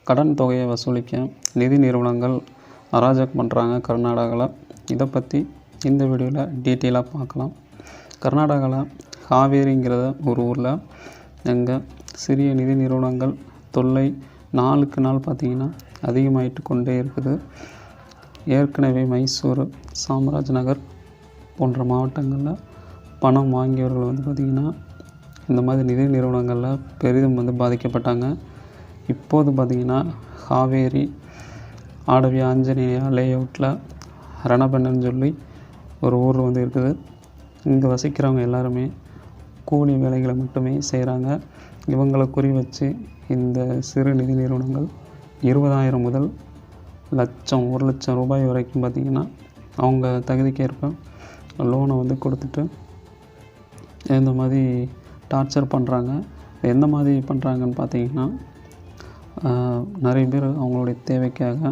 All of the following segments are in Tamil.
கடன் தொகையை வசூலிக்க நிதி நிறுவனங்கள் அராஜகம் பண்ணுறாங்க கர்நாடகாவில். இதை பற்றி இந்த வீடியோவில் டீட்டெயிலாக பார்க்கலாம். கர்நாடகாவில் காவேரிங்கிற ஒரு ஊரில் எங்கள் சிறிய நிதி நிறுவனங்கள் தொல்லை நாளுக்கு நாள் பார்த்திங்கன்னா அதிகமாகிட்டு கொண்டே இருக்குது. ஏற்கனவே மைசூர், சாம்ராஜ்நகர் போன்ற மாவட்டங்களில் பணம் வாங்கியவர்கள் பார்த்திங்கன்னா இந்த மாதிரி நிதி நிறுவனங்களில் பெரிதும் பாதிக்கப்பட்டாங்க. இப்போது பார்த்திங்கன்னா காவேரி ஆடவி ஆஞ்சநேயா லேஅவுட்டில் ரணபெண்ணன்னு சொல்லி ஒரு ஊர் இருக்குது. இங்கே வசிக்கிறவங்க எல்லாருமே கூலி வேலைகளை மட்டுமே செய்கிறாங்க. இவங்களை குறி வச்சு இந்த சிறு நிதி நிறுவனங்கள் 20,000 முதல் லட்சம் 1 லட்சம் ரூபாய் வரைக்கும் பார்த்திங்கன்னா அவங்க தகுதிக்கேற்ப லோனை கொடுத்துட்டு இந்த மாதிரி டார்ச்சர் பண்ணுறாங்க. எந்த மாதிரி பண்ணுறாங்கன்னு பார்த்திங்கன்னா, நிறைய பேர் அவங்களுடைய தேவைக்காக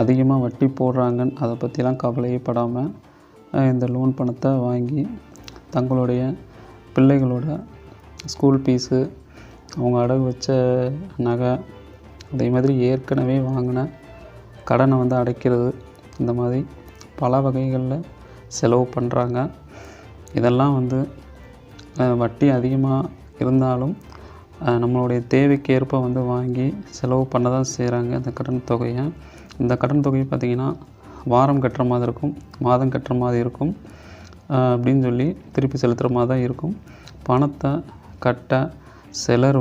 அதிகமாக வட்டி போடுறாங்கன்னு அதை பற்றிலாம் கவலையே படாமல் இந்த லோன் பணத்தை வாங்கி தங்களுடைய பிள்ளைகளோட ஸ்கூல் ஃபீஸு, அவங்க அடகு வச்ச நகை, அதே மாதிரி ஏற்கனவே வாங்கின கடனை அடைக்கிறது, இந்த மாதிரி பல வகைகளில் செலவு பண்ணுறாங்க. இதெல்லாம் வட்டி அதிகமாக இருந்தாலும் நம்மளுடைய தேவைக்கேற்ப வாங்கி செலவு பண்ண தான் செய்கிறாங்க இந்த கடன் தொகையை. இந்த கடன் தொகையை பார்த்திங்கன்னா வாரம் கட்டுற மாதிரி இருக்கும், மாதம் கட்டுற மாதிரி இருக்கும், அப்படின்னு சொல்லி திருப்பி செலுத்துகிற மாதிரி தான் இருக்கும். பணத்தை கட்ட சிலர்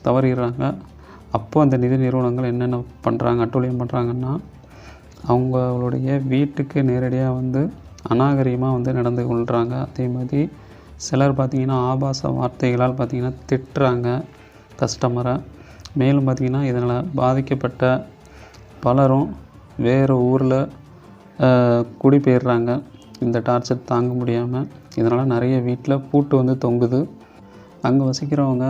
தவறிடுறாங்க. அப்போ அந்த நிதி நிறுவனங்கள் என்னென்ன பண்ணுறாங்க, அட்டூழியம் பண்ணுறாங்கன்னா, அவங்களுடைய வீட்டுக்கு நேரடியாக அநாகரிகமாக நடந்து கொள்கிறாங்க. அதே மாதிரி சிலர் பார்த்திங்கன்னா ஆபாச வார்த்தைகளால் திட்டுறாங்க கஸ்டமரை. மேலும் பார்த்திங்கன்னா இதனால் பாதிக்கப்பட்ட பலரும் வேறு ஊரில் குடிபெயர்றாங்க இந்த டார்ச்சர் தாங்க முடியாமல். இதனால் நிறைய வீட்டில் பூட்டு தொங்குது. அங்கே வசிக்கிறவங்க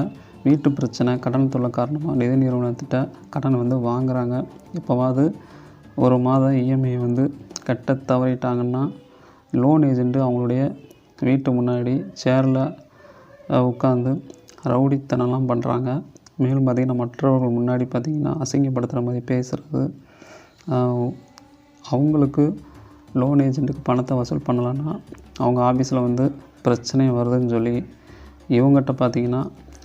வீட்டு பிரச்சனை, கடன் தொல்லை காரணமாக நிதி நிறுவனத்திட்ட கடன் வாங்குகிறாங்க. இப்போவாது ஒரு மாதம் இஎம்ஐ கட்ட தவறிட்டாங்கன்னா லோன் ஏஜென்ட்டு அவங்களுடைய வீட்டு முன்னாடி சேரில் உட்காந்து ரவுடித்தனம்லாம் பண்ணுறாங்க. மேலும் பார்த்திங்கன்னா மற்றவர்கள் முன்னாடி அசிங்கப்படுத்துகிற மாதிரி பேசுகிறது. அவங்களுக்கு லோன் ஏஜென்ட்டுக்கு பணத்தை வசூல் பண்ணலான்னா அவங்க ஆஃபீஸில் பிரச்சனை வருதுன்னு சொல்லி இவங்ககிட்ட பார்த்திங்கன்னா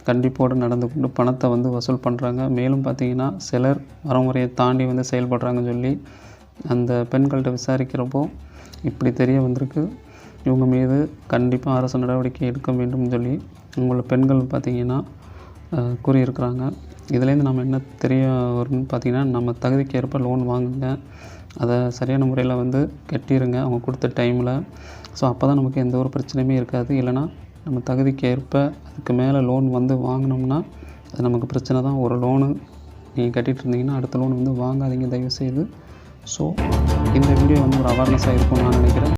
கண்டிப்போடு நடந்து கொண்டு பணத்தை வசூல் பண்ணுறாங்க. மேலும் பார்த்திங்கன்னா சிலர் வரமுறையை தாண்டி செயல்படுறாங்கன்னு சொல்லி அந்த பெண்கள்கிட்ட விசாரிக்கிறப்போ இப்படி தெரிய வந்திருக்கு. இவங்க மீது கண்டிப்பாக அரசு நடவடிக்கை எடுக்க வேண்டும் சொல்லி உங்களை பெண்கள் பார்த்திங்கன்னா கூறியிருக்கிறாங்க. இதுலேருந்து நம்ம என்ன தெரிய வரும்னு பார்த்திங்கன்னா, நம்ம தகுதிக்கு ஏற்ப லோன் வாங்குங்க, அதை சரியான முறையில் கட்டிடுங்க அவங்க கொடுத்த டைமில். ஸோ அப்போ தான் நமக்கு எந்த ஒரு பிரச்சனையுமே இருக்காது. இல்லைனா நம்ம தகுதிக்கு ஏற்ப அதுக்கு மேலே லோன் வாங்கினோம்னா அது நமக்கு பிரச்சனை தான். ஒரு லோனு நீங்கள் கட்டிகிட்டு இருந்தீங்கன்னா அடுத்த லோன் வாங்காதீங்க தயவுசெய்து. ஸோ இந்த வீடியோ ஒரு அவேர்னஸாக இருக்கும்னு நான் நினைக்கிறேன்.